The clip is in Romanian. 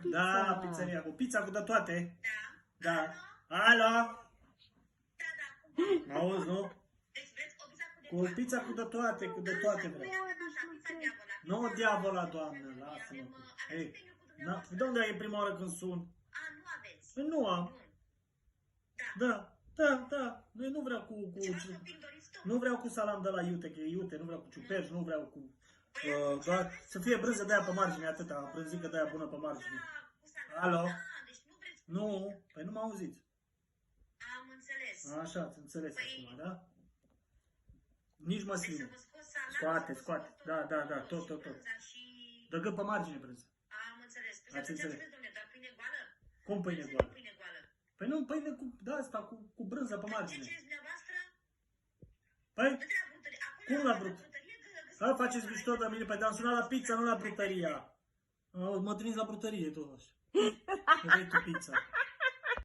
pizza. Da, pizzeria, cu pizza cu de toate. Da. Da. Alo? Da, cum Mă auzi, nu? Deci vreți o pizza cu de Cu toate? pizza cu de toate, cu de toate vreau. Pizza diavola. Nu diavola, doamnă, lasă-mă. Ei, de unde e prima oară când sun? A, nu aveți. Păi nu am. Bun. Da. Noi nu vreau cu Ceva să pic doriți tu? nu vreau cu salam de la iute, că e iute, nu vreau cu ciuperci, nu vreau cu doar să fie brânză de aia pe margine, atâta, brânzică de aia bună pe margine. Alo? Deci nu vreți... Nu, păi nu mă auziți. Am înțeles. Așa, ați înțeles Păi- acum, da? Nici Deci să măsline. vă scot salata, Scoate. Da, tot. brânza și... Dă gât pe margine brânză. Am înțeles. Păi Ați atunci înțeles. aveți, domnule, doar pâine goală? Cum pâine Ce goală? pâine goală? Păi nu, pâine cu, da, asta, cu brânză pe Ce margine. cereți dumneavoastră? Păi, Nu de la brutărie. Acum cum la brut? brutărie să faceți mișto de mine, pe am sunat la pizza, nu la brutăria. Mă trimiți la brutărie, totuși. Vrei tu pizza.